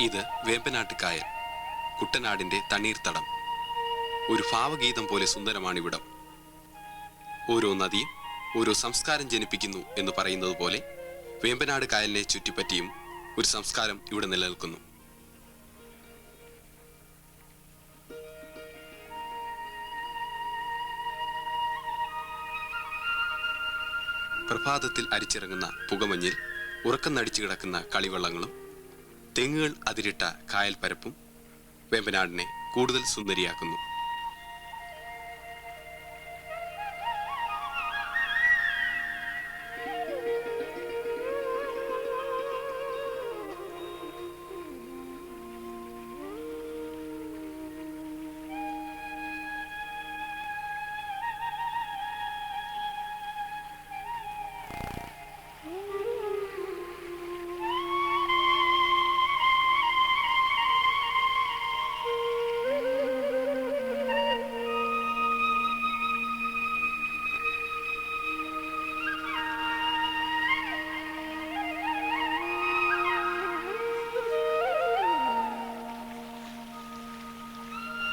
ഇത് വേമ്പനാട്ട് കായൽ, കുട്ടനാടിന്റെ തണ്ണീർത്തടം. ഒരു ഭാവഗീതം പോലെ സുന്ദരമാണിവിടം. ഓരോ നദിയും ഓരോ സംസ്കാരം ജനിപ്പിക്കുന്നു എന്ന് പറയുന്നത് പോലെ വേമ്പനാട് കായലിനെ ചുറ്റിപ്പറ്റിയും ഒരു സംസ്കാരം ഇവിടെ നിലനിൽക്കുന്നു. പ്രഭാതത്തിൽ അരിച്ചിറങ്ങുന്ന പുകമഞ്ഞിൽ ഉറക്കം നടിച്ചു കിടക്കുന്ന കളിവള്ളങ്ങളും തെങ്ങുകൾ അതിരിട്ട കായൽ പരപ്പും വേമ്പനാടിനെ കൂടുതൽ സുന്ദരിയാക്കുന്നു.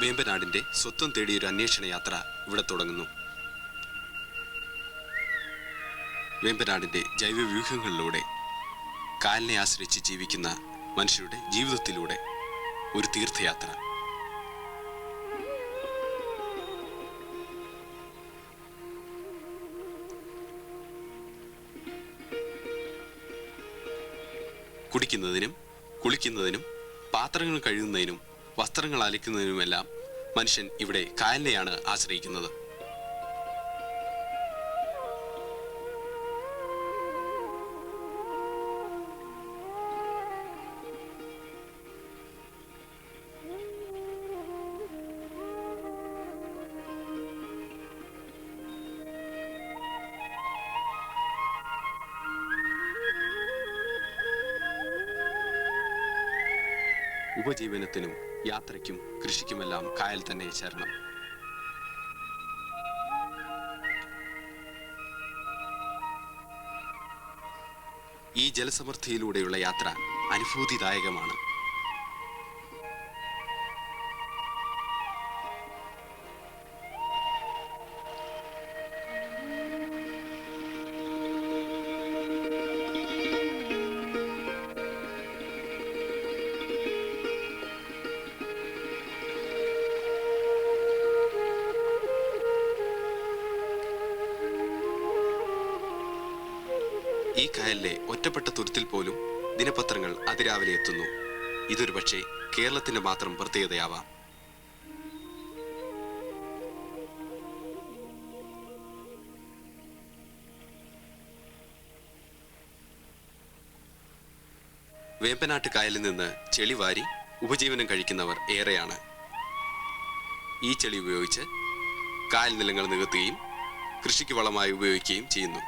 വേമ്പനാടിന്റെ സ്വത്വം തേടിയൊരു അന്വേഷണ യാത്ര ഇവിടെ തുടങ്ങുന്നു. വേമ്പനാടിന്റെ ജൈവവ്യൂഹങ്ങളിലൂടെ, കായലിനെ ആശ്രയിച്ച് ജീവിക്കുന്ന മനുഷ്യരുടെ ജീവിതത്തിലൂടെ ഒരു തീർത്ഥയാത്ര. കുടിക്കുന്നതിനും കുളിക്കുന്നതിനും പാത്രങ്ങൾ കഴുകുന്നതിനും വസ്ത്രങ്ങൾ അലക്കുന്നതിനുമെല്ലാം മനുഷ്യൻ ഇവിടെ കായലിനെയാണ് ആശ്രയിക്കുന്നത്. ഉപജീവനത്തിനും യാത്രയ്ക്കും കൃഷിക്കുമെല്ലാം കായൽ തന്നെ ശരണം. ഈ ജലസമൃദ്ധിയിലൂടെയുള്ള യാത്ര അനുഭൂതിദായകമാണ്. ഈ കായലിലെ ഒറ്റപ്പെട്ട തുരുത്തിൽ പോലും ദിനപത്രങ്ങൾ അതിരാവിലെ എത്തുന്നു. ഇതൊരു പക്ഷേ കേരളത്തിന്റെ മാത്രം പ്രത്യേകതയാവാം. വേമ്പനാട്ട് കായലിൽ നിന്ന് ചെളി വാരി ഉപജീവനം കഴിക്കുന്നവർ ഏറെയാണ്. ഈ ചെളി ഉപയോഗിച്ച് കായൽ നിലങ്ങൾ നികത്തുകയും കൃഷിക്ക് വളമായി ഉപയോഗിക്കുകയും ചെയ്യുന്നു.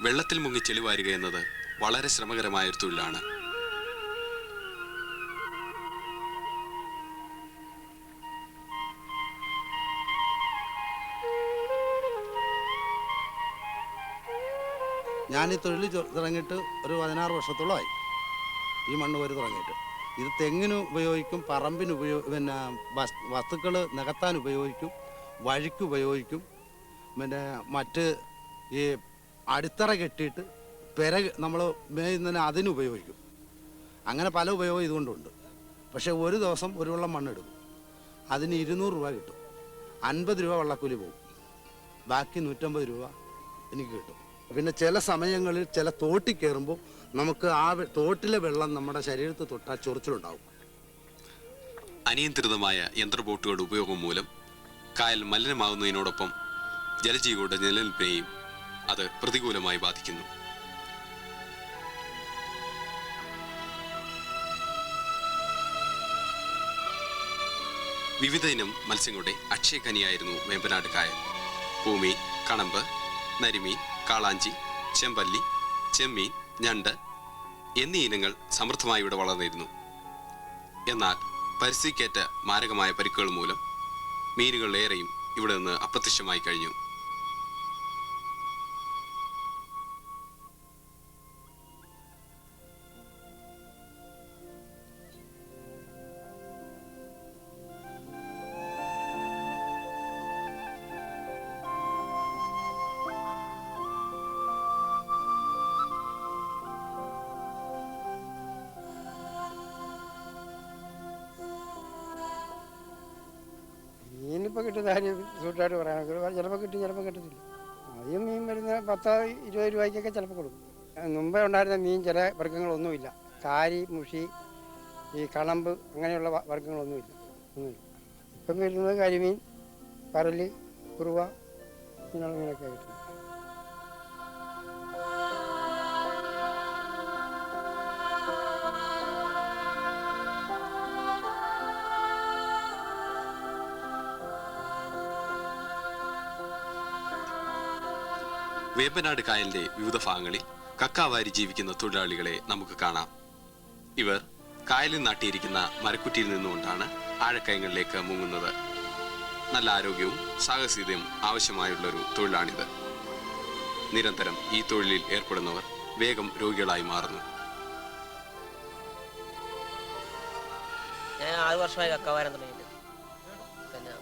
വെള്ളത്തിൽ മുങ്ങി ചെളിവാരുക എന്നത് വളരെ ശ്രമകരമായ ഒരു തൊഴിലാണ്. ഞാൻ ഈ തൊഴിൽ തുടങ്ങിയിട്ട് ഒരു 16 വർഷത്തോളമായി. ഈ മണ്ണ് വരി തുടങ്ങിയിട്ട് ഇത് തെങ്ങിന് ഉപയോഗിക്കും, പറമ്പിന് പിന്നെ വസ്തുക്കൾ നികത്താൻ ഉപയോഗിക്കും, വഴിക്ക് ഉപയോഗിക്കും, പിന്നെ മറ്റ് ഈ അടിത്തറ കെട്ടിയിട്ട് പെര നമ്മൾ മേയുന്നതിന് അതിനുപയോഗിക്കും. അങ്ങനെ പല ഉപയോഗം ഇതുകൊണ്ടുണ്ട്. പക്ഷേ ഒരു ദിവസം ഒരു വെള്ളം മണ്ണെടുക്കും, അതിന് 200 രൂപ കിട്ടും. 50 രൂപ വെള്ളക്കൂലി പോകും, ബാക്കി 150 രൂപ എനിക്ക് കിട്ടും. പിന്നെ ചില സമയങ്ങളിൽ ചില തോട്ടിൽ കയറുമ്പോൾ നമുക്ക് ആ തോട്ടിലെ വെള്ളം നമ്മുടെ ശരീരത്തിൽ തൊട്ടാൽ ചൊറിച്ചിലുണ്ടാവും. അനിയന്ത്രിതമായ യന്ത്രബോട്ടുകളുടെ ഉപയോഗം മൂലം കായൽ മലിനമാകുന്നതിനോടൊപ്പം ജലജീവികളുടെ നിലനിൽപ്പിനെയും അത് പ്രതികൂലമായി ബാധിക്കുന്നു. വിവിധ ഇനം മത്സ്യങ്ങളുടെ അക്ഷയഖനിയായിരുന്നു വേമ്പനാട് കായൽ. പൂമീൻ, കണമ്പ്, നരിമീൻ, കാളാഞ്ചി, ചെമ്പല്ലി, ചെമ്മീൻ, ഞണ്ട് എന്നീ ഇനങ്ങൾ സമൃദ്ധമായി ഇവിടെ വളർന്നിരുന്നു. എന്നാൽ പരിസ്ഥിതിക്കേറ്റ മാരകമായ പരിക്കുകൾ മൂലം മീനുകളേറെയും ഇവിടെ നിന്ന് അപ്രത്യക്ഷമായി കഴിഞ്ഞു. ചിലപ്പോൾ കിട്ടുന്ന കാര്യം സൂട്ടായിട്ട് പറയാനൊക്കെ ചിലപ്പോൾ കിട്ടും, ചിലപ്പോൾ കിട്ടത്തില്ല. ആദ്യം മീൻ വരുന്ന 10-20 രൂപയ്ക്കൊക്കെ ചിലപ്പോൾ കൊടുക്കും. മുമ്പേ ഉണ്ടായിരുന്ന മീൻ ചില വർഗ്ഗങ്ങളൊന്നുമില്ല. കാരി, മുഷി, ഈ കളമ്പ് അങ്ങനെയുള്ള വർഗ്ഗങ്ങളൊന്നുമില്ല. ഇപ്പം വരുന്നത് കരിമീൻ, പരല്, കുറുവ ഇങ്ങനെയുള്ള മീനൊക്കെ കിട്ടും. വേമ്പനാട് കായലിന്റെ വിവിധ ഭാഗങ്ങളിൽ കക്കാവാരി ജീവിക്കുന്ന തൊഴിലാളികളെ നമുക്ക് കാണാം. ഇവർ കായലിൽ നാട്ടിയിരിക്കുന്ന മരക്കുറ്റിയിൽ നിന്നുകൊണ്ടാണ് ആഴക്കയങ്ങളിലേക്ക് മുങ്ങുന്നത്. നല്ല ആരോഗ്യവും സാഹസികതയും ആവശ്യമായുള്ളൊരു തൊഴിലാണിത്. നിരന്തരം ഈ തൊഴിലിൽ ഏർപ്പെടുന്നവർ വേഗം രോഗികളായി മാറുന്നു. ഞാൻ 6 വർഷമായി കക്കാവാരം തുടങ്ങിയിട്ട്. പിന്നെ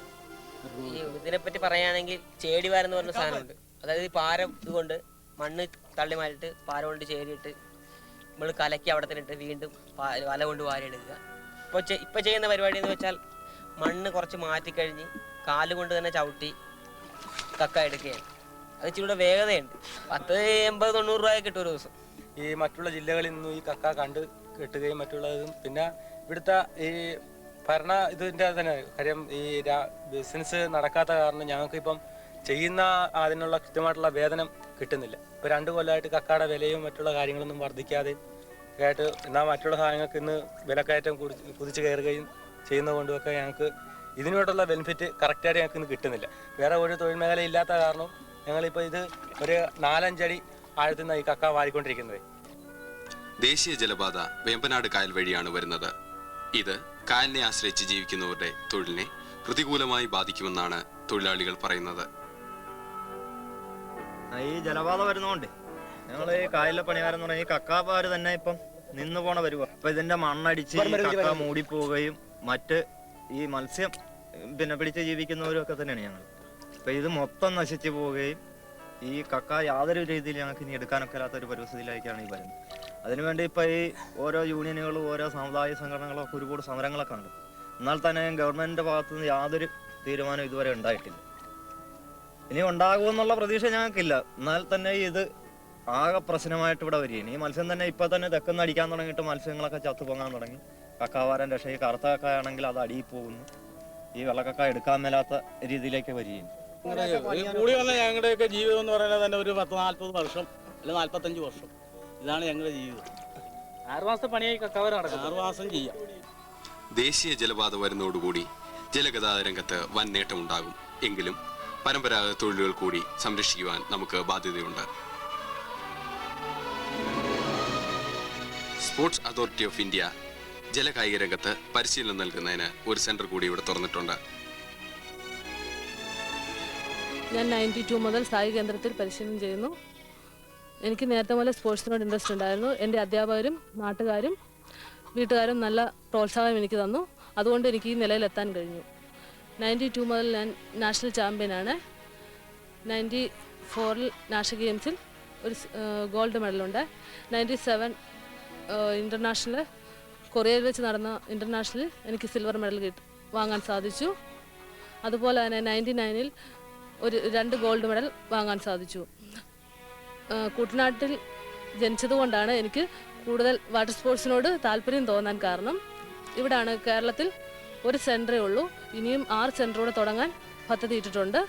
ഇതിനെപ്പറ്റി പറയുകയാണെങ്കിൽ ചേടിവാരം എന്ന് പറഞ്ഞ സാധനമുണ്ട്. അതായത് ഈ പാര ഇതുകൊണ്ട് മണ്ണ് തള്ളി മാറിയിട്ട് പാര കൊണ്ട് ചേരിയിട്ട് നമ്മൾ കലക്കി അവിടെ തന്നെ ഇട്ട് വീണ്ടും വല കൊണ്ട് വാരിയെടുക്കുക. ഇപ്പോൾ ചെയ്യുന്ന പരിപാടി എന്ന് വെച്ചാൽ മണ്ണ് കുറച്ച് മാറ്റിക്കഴിഞ്ഞ് കാലുകൊണ്ട് തന്നെ ചവിട്ടി കക്ക എടുക്കുകയാണ്. അത് ഇച്ചിരി വേഗതയുണ്ട്. 80-90 രൂപ കിട്ടും ഒരു ദിവസം. ഈ മറ്റുള്ള ജില്ലകളിൽ നിന്നും ഈ കക്ക കണ്ട് കെട്ടുകയും മറ്റുള്ളതും പിന്നെ ഇവിടുത്തെ ഈ ഭരണ ഇതിൻ്റെ തന്നെ കാര്യം ഈ ബിസിനസ് നടക്കാത്ത കാരണം ഞങ്ങൾക്കിപ്പം ചെയ്യുന്ന അതിനുള്ള കൃത്യമായിട്ടുള്ള വേതനം കിട്ടുന്നില്ല. ഇപ്പോൾ 2 കൊല്ലമായിട്ട് കക്കയുടെ വിലയും മറ്റുള്ള കാര്യങ്ങളൊന്നും വർദ്ധിക്കാതെ ആയിട്ട് എന്നാൽ മറ്റുള്ള സാധനങ്ങൾക്ക് ഇന്ന് വിലക്കയറ്റം കുതിച്ച് കയറുകയും ചെയ്യുന്നതുകൊണ്ടുമൊക്കെ ഞങ്ങൾക്ക് ഇതിനോടുള്ള ബെനിഫിറ്റ് കറക്റ്റായിട്ട് ഞങ്ങൾക്ക് ഇന്ന് കിട്ടുന്നില്ല. വേറെ ഒരു തൊഴിൽ മേഖല ഇല്ലാത്ത കാരണം ഞങ്ങളിപ്പോൾ ഇത് ഒരു 4-5 അടി ആഴത്തിൽ നിന്ന് ഈ കക്ക വാരിക്കൊണ്ടിരിക്കുന്നത്. ദേശീയ ജലപാത വേമ്പനാട് കായൽ വഴിയാണ് വരുന്നത്. ഇത് കായലിനെ ആശ്രയിച്ച് ജീവിക്കുന്നവരുടെ തൊഴിലിനെ പ്രതികൂലമായി ബാധിക്കുമെന്നാണ് തൊഴിലാളികൾ പറയുന്നത്. ഈ ജലപാത വരുന്നതുകൊണ്ട് ഞങ്ങൾ ഈ കായലിലെ പണിക്കാരെന്ന് പറഞ്ഞാൽ ഈ കക്കാപ്പാര് തന്നെ ഇപ്പം നിന്ന് പോണ വരുക. അപ്പൊ ഇതിന്റെ മണ്ണടിച്ച് കക്ക മൂടിപ്പോവുകയും മറ്റ് ഈ മത്സ്യം പിന്നെ പിടിച്ച് ജീവിക്കുന്നവരും ഒക്കെ തന്നെയാണ് ഞങ്ങൾ. അപ്പൊ ഇത് മൊത്തം നശിച്ചു പോവുകയും ഈ കക്ക യാതൊരു രീതിയിൽ ഞങ്ങൾക്ക് ഇനി എടുക്കാനൊക്കെ ഇല്ലാത്ത ഒരു പരിസ്ഥിതിയിലേക്കാണ് ഈ വരുന്നത്. അതിനുവേണ്ടി ഇപ്പൊ ഈ ഓരോ യൂണിയനുകളും ഓരോ സാമുദായിക സംഘടനകളൊക്കെ ഒരുപാട് സമരങ്ങളൊക്കെ ഉണ്ട്. എന്നാൽ തന്നെ ഗവൺമെന്റിന്റെ ഭാഗത്തുനിന്ന് യാതൊരു തീരുമാനം ഇതുവരെ ഉണ്ടായിട്ടില്ല. ഇനി ഉണ്ടാകുമെന്നുള്ള പ്രതീക്ഷ ഞങ്ങൾക്കില്ല. എന്നാൽ തന്നെ ഇത് ആകെ പ്രശ്നമായിട്ട് ഇവിടെ വരികയാണ്. ഈ മത്സ്യം തന്നെ ഇപ്പൊ തന്നെ തെക്കുന്ന് അടിക്കാൻ തുടങ്ങിയിട്ട് മത്സ്യങ്ങളൊക്കെ ചത്തുപൊങ്ങാൻ തുടങ്ങി. കക്കാവാരൻ രക്ഷ ഈ കറുത്ത കക്ക ആണെങ്കിൽ അത് അടിയിൽ പോകുന്നു. ഈ വെള്ളക്കക്ക എടുക്കാൻ മേലാത്ത രീതിയിലേക്ക് വരികയാണ്. കൂടി വന്ന ഞങ്ങളുടെയൊക്കെ ജീവിതം എന്ന് പറയുന്നത് തന്നെ ഒരു 40-40 വർഷം അല്ലെങ്കിൽ 45 വർഷം. ഇതാണ് ഞങ്ങളുടെ ജീവിതം. 6 മാസത്തെ പണിയായി കക്കാവാര നടക്കും. 6 മാസം ചെയ്യാം. ദേശീയ ജലപാത വരുന്നതോടുകൂടി ജലഗതാഗത രംഗത്ത് വൻ നേട്ടമുണ്ടാകും. എങ്കിലും പരമ്പരാഗത തൊഴിലുകൾ കൂടി സംരക്ഷിക്കുവാൻ നമുക്ക് ബാധ്യതയുണ്ട്. സ്പോർട്സ് അതോറിറ്റി ഓഫ് ഇന്ത്യ ജലകായിക രംഗത്ത് പരിശീലനം നൽകുന്നതിന് ഒരു സെന്റർ കൂടി ഇവിടെ തുറന്നിട്ടുണ്ട്. ഞാൻ 92 മുതൽ സായി കേന്ദ്രത്തിൽ പരിശീലനം ചെയ്യുന്നു. എനിക്ക് നേരത്തെ മുതൽ സ്പോർട്സിനോട് ഇൻട്രസ്റ്റ് ഉണ്ടായിരുന്നു. എൻ്റെ അധ്യാപകരും നാട്ടുകാരും വീട്ടുകാരും നല്ല പ്രോത്സാഹനം എനിക്ക് തന്നു. അതുകൊണ്ട് എനിക്ക് ഈ നിലയിലെത്താൻ കഴിഞ്ഞു. 92 മുതൽ ഞാൻ നാഷണൽ ചാമ്പ്യനാണ്. 94-ൽ നാഷണൽ ഗെയിംസിൽ ഒരു ഗോൾഡ് മെഡലുണ്ട്. 97 ഇൻ്റർനാഷണൽ കൊറിയയിൽ വെച്ച് നടന്ന ഇൻ്റർനാഷണലിൽ എനിക്ക് സിൽവർ മെഡൽ വാങ്ങാൻ സാധിച്ചു. അതുപോലെ തന്നെ 99-ൽ 2 ഗോൾഡ് മെഡൽ വാങ്ങാൻ സാധിച്ചു. കുട്ടനാട്ടിൽ ജനിച്ചതുകൊണ്ടാണ് എനിക്ക് കൂടുതൽ വാട്ടർ സ്പോർട്സിനോട് താല്പര്യം തോന്നാൻ കാരണം. ഇവിടാണ് കേരളത്തിൽ ഒരു സെൻറ്ററേ ഉള്ളൂ. ഇനിയും 6 സെൻറ്ററോടെ തുടങ്ങാൻ പദ്ധതിയിട്ടിട്ടുണ്ട്.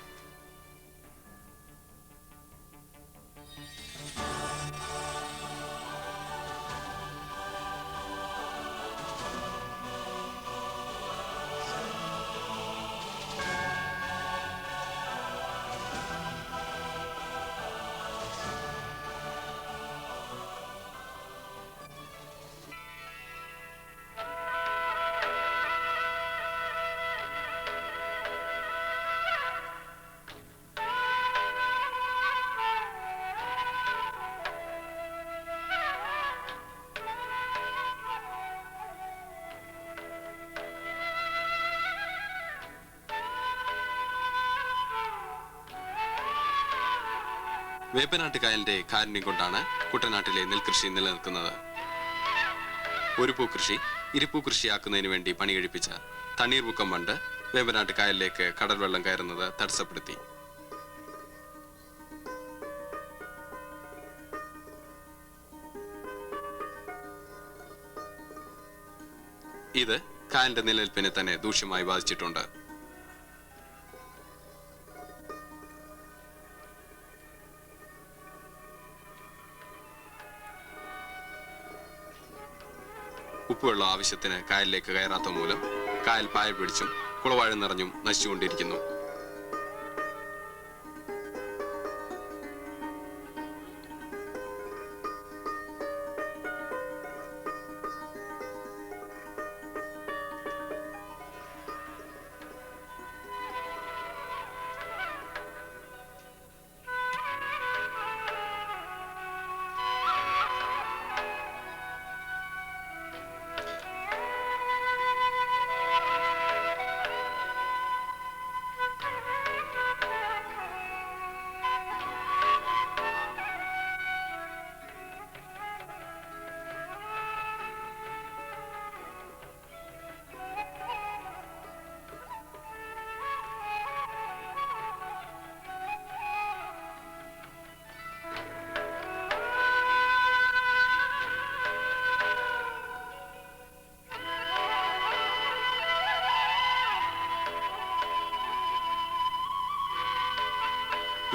വേമ്പനാട്ട് കായലിന്റെ കാരുണ്യം കൊണ്ടാണ് കുട്ടനാട്ടിലെ നെൽകൃഷി നിലനിൽക്കുന്നത്. ഒരു പൂക്കൃഷി ഇരിപ്പൂ കൃഷിയാക്കുന്നതിന് വേണ്ടി പണികഴിപ്പിച്ച തണ്ണീർമുക്കം ബണ്ട് വേമ്പനാട്ട് കായലിലേക്ക് കടൽ വെള്ളം കയറുന്നത് തടസ്സപ്പെടുത്തി. ഇത് കായലിന്റെ നിലനിൽപ്പിനെ തന്നെ ദൂഷ്യമായി ബാധിച്ചിട്ടുണ്ട്. ഉപ്പുവെള്ളം ആവശ്യത്തിന് കായലിലേക്ക് കയറാത്ത മൂലം കായൽ പായ പിടിച്ചും കുളവാഴ നിറഞ്ഞും നശിച്ചുകൊണ്ടിരിക്കുന്നു.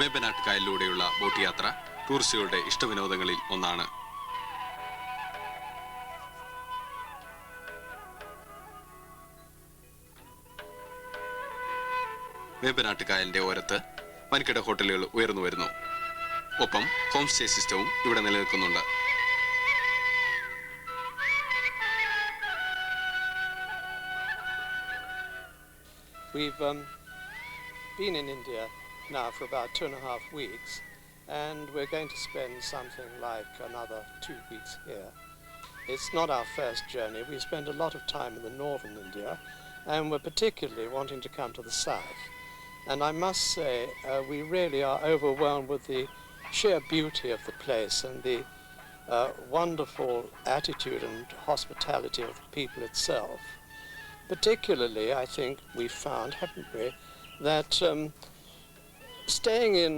വേമ്പനാട്ട് കായലിലൂടെയുള്ള ബോട്ട് യാത്ര ടൂറിസ്റ്റുകളുടെ ഇഷ്ടവിനോദങ്ങളിൽ ഒന്നാണ്. വേമ്പനാട്ട് കായലിന്റെ ഓരത്ത് വൻകിട ഹോട്ടലുകൾ ഉയർന്നു വരുന്നു. ഒപ്പം ഹോം സ്റ്റേ സിസ്റ്റവും ഇവിടെ നിലനിൽക്കുന്നുണ്ട്. We've been in India now for about 2.5 weeks, and we're going to spend something like another 2 weeks here. It's not our first journey. We spend a lot of time in the northern India, and we're particularly wanting to come to the south. And I must say, we really are overwhelmed with the sheer beauty of the place and the wonderful attitude and hospitality of the people itself. Particularly, I think we found, haven't we, that staying in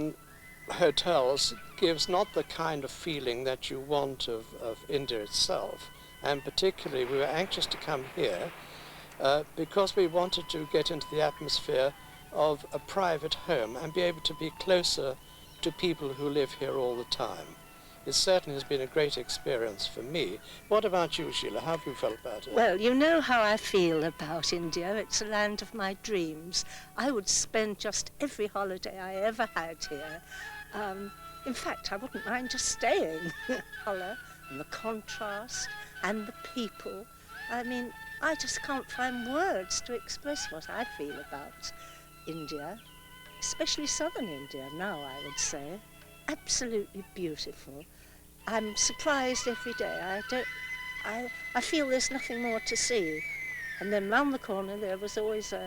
hotels gives not the kind of feeling that you want of India itself. And particularly, we were anxious to come here because we wanted to get into the atmosphere of a private home and be able to be closer to people who live here all the time. It certainly has been a great experience for me. What about you, Sheila? How have you felt about it? Well, you know how I feel about India. It's a land of my dreams. I would spend just every holiday I ever had here. In fact, I wouldn't mind just staying. Colour and the contrast and the people. I mean, I just can't find words to express what I feel about India, especially southern India now, I would say. Absolutely beautiful. I'm surprised every day. I feel there's nothing more to see. And then round the corner there was always a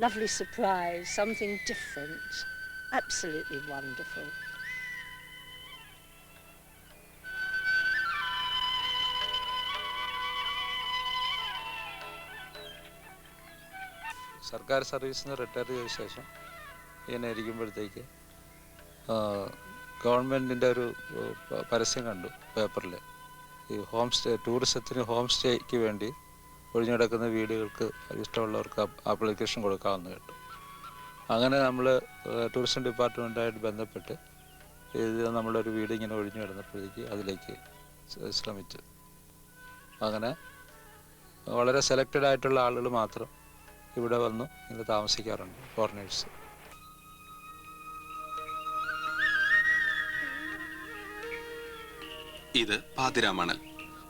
lovely surprise, something different. Absolutely wonderful. സർക്കാർ സർവീസിൽ നിന്ന് retire ചെയ്ത ശേഷം ഇങ്ങനെ ഇരിക്കുമ്പോഴത്തേക്ക് ഗവൺമെൻറ്റിൻ്റെ ഒരു പരസ്യം കണ്ടു പേപ്പറിൽ. ഈ ഹോം സ്റ്റേ ടൂറിസത്തിന് ഹോം സ്റ്റേക്ക് വേണ്ടി ഒഴിഞ്ഞുകിടക്കുന്ന വീടുകൾക്ക് ഇഷ്ടമുള്ളവർക്ക് ആപ്ലിക്കേഷൻ കൊടുക്കാമെന്ന് കേട്ടു. അങ്ങനെ നമ്മൾ ടൂറിസം ഡിപ്പാർട്ട്മെൻറ്റായിട്ട് ബന്ധപ്പെട്ട് ഇത് നമ്മളൊരു വീട് ഇങ്ങനെ ഒഴിഞ്ഞു കിടന്നപ്പോഴേക്ക് അതിലേക്ക് ശ്രമിച്ചു. അങ്ങനെ വളരെ സെലക്റ്റഡ് ആയിട്ടുള്ള ആളുകൾ മാത്രം ഇവിടെ വന്ന് ഇങ്ങനെ താമസിക്കാറുണ്ട്, ഫോറിനേഴ്സ്. ഇത് പാതിരാമണൽ.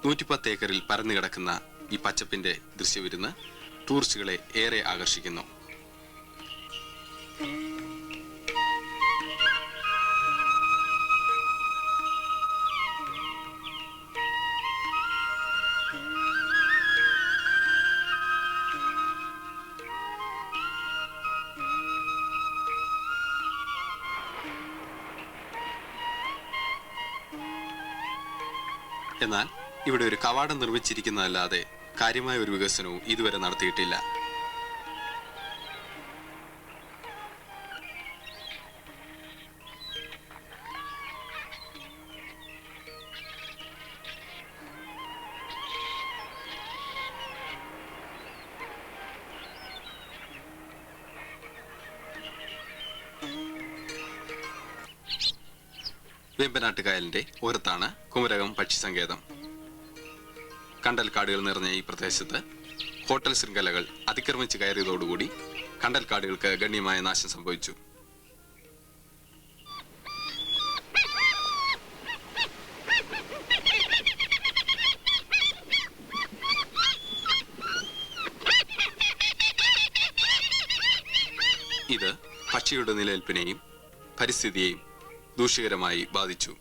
110 ഏക്കറിൽ പരന്നു കിടക്കുന്ന ഈ പച്ചപ്പിന്റെ ദൃശ്യവിരുന്ന് ടൂറിസ്റ്റുകളെ ഏറെ ആകർഷിക്കുന്നു. എന്നാൽ ഇവിടെ ഒരു കവാടം നിർമ്മിച്ചിരിക്കുന്നതല്ലാതെ കാര്യമായ ഒരു വികസനവും ഇതുവരെ നടത്തിയിട്ടില്ല. വേമ്പനാട്ടുകായലിന്റെ ഓരത്താണ് കുമരകം പക്ഷി സങ്കേതം. കണ്ടൽക്കാടുകൾ നിറഞ്ഞ ഈ പ്രദേശത്ത് ഹോട്ടൽ ശൃംഖലകൾ അതിക്രമിച്ച് കയറിയതോടുകൂടി കണ്ടൽക്കാടുകൾക്ക് ഗണ്യമായ നാശം സംഭവിച്ചു. ഇത് പക്ഷിയുടെ നിലനിൽപ്പിനെയും പരിസ്ഥിതിയെയും ദൂഷ്യകരമായി ബാധിച്ചു.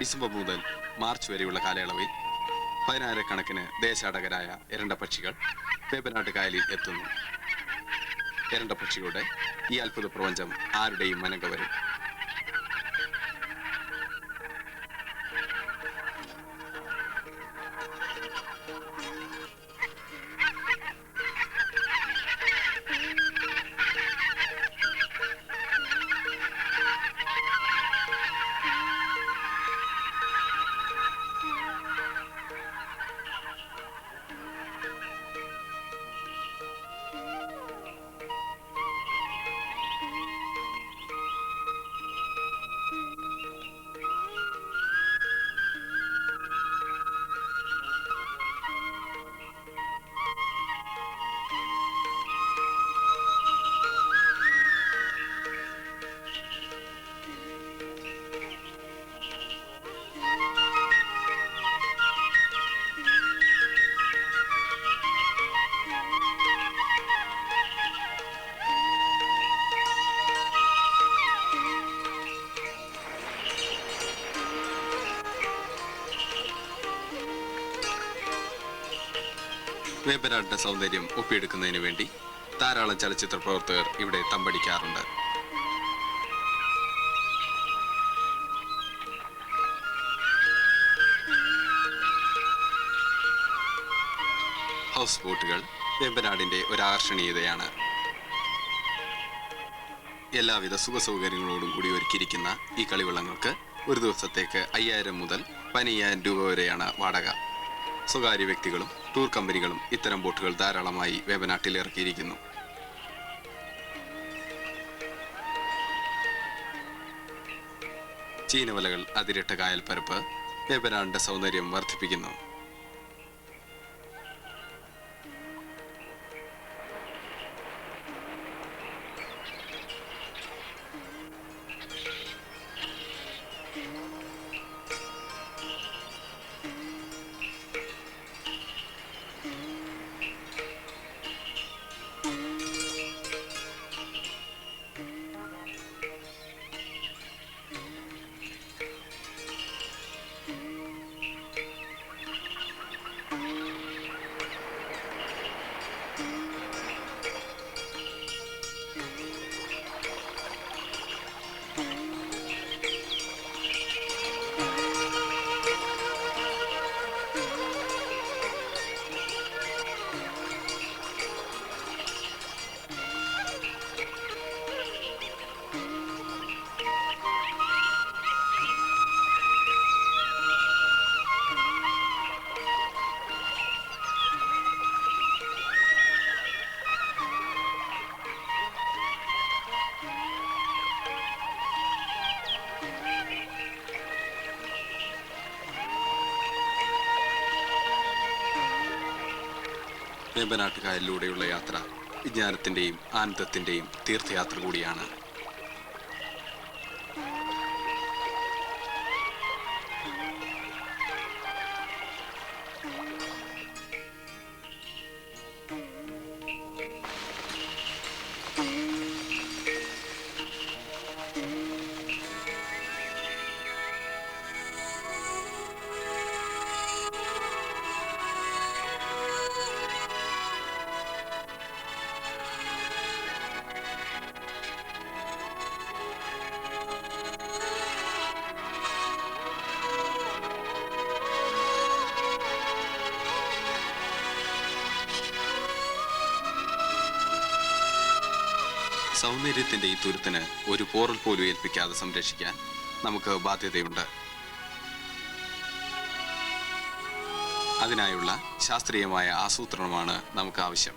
ഡിസംബർ മുതൽ മാർച്ച് വരെയുള്ള കാലയളവിൽ 10,000-കണക്കിന് ദേശാടകരായ എരണ്ടപ്പക്ഷികൾ വേമ്പനാട്ടുകായലിൽ എത്തുന്നു. എരണ്ടപ്പക്ഷികളുടെ ഈ അത്ഭുത പ്രപഞ്ചം ആരുടെയും മനം കവരും. വേമ്പനാടിന്റെ സൗന്ദര്യം ഒപ്പിയെടുക്കുന്നതിന് വേണ്ടി ധാരാളം ചലച്ചിത്ര പ്രവർത്തകർ ഇവിടെ തമ്പടിക്കാറുണ്ട്. ഹൗസ് ബോട്ടുകൾ വേമ്പനാടിന്റെ ഒരു ആകർഷണീയതയാണ്. എല്ലാവിധ സുഖസൗകര്യങ്ങളോടും കൂടി ഒരുക്കിയിരിക്കുന്ന ഈ കളിവള്ളങ്ങൾക്ക് ഒരു ദിവസത്തേക്ക് 5,000 മുതൽ 15,000 രൂപ വരെയാണ് വാടക. സ്വകാര്യ വ്യക്തികളും ടൂർ കമ്പനികളും ഇത്തരം ബോട്ടുകൾ ധാരാളമായി വേമ്പനാട്ടിൽ ഇറക്കിയിരിക്കുന്നു. ചീനവലകൾ അതിരിട്ട കായൽപ്പരപ്പ് വേമ്പനാടിന്റെ സൗന്ദര്യം വർദ്ധിപ്പിക്കുന്നു. വേമ്പനാട്ടുകായലിലൂടെയുള്ള യാത്ര വിജ്ഞാനത്തിന്റെയും ആനന്ദത്തിന്റെയും തീർത്ഥയാത്ര കൂടിയാണ്. സൗന്ദര്യത്തിന്റെ ഈ തുരുത്തിന് ഒരു പോറൽ പോലും ഏൽപ്പിക്കാതെ സംരക്ഷിക്കാൻ നമുക്ക് ബാധ്യതയുണ്ട്. അതിനായുള്ള ശാസ്ത്രീയമായ ആസൂത്രണമാണ് നമുക്ക് ആവശ്യം.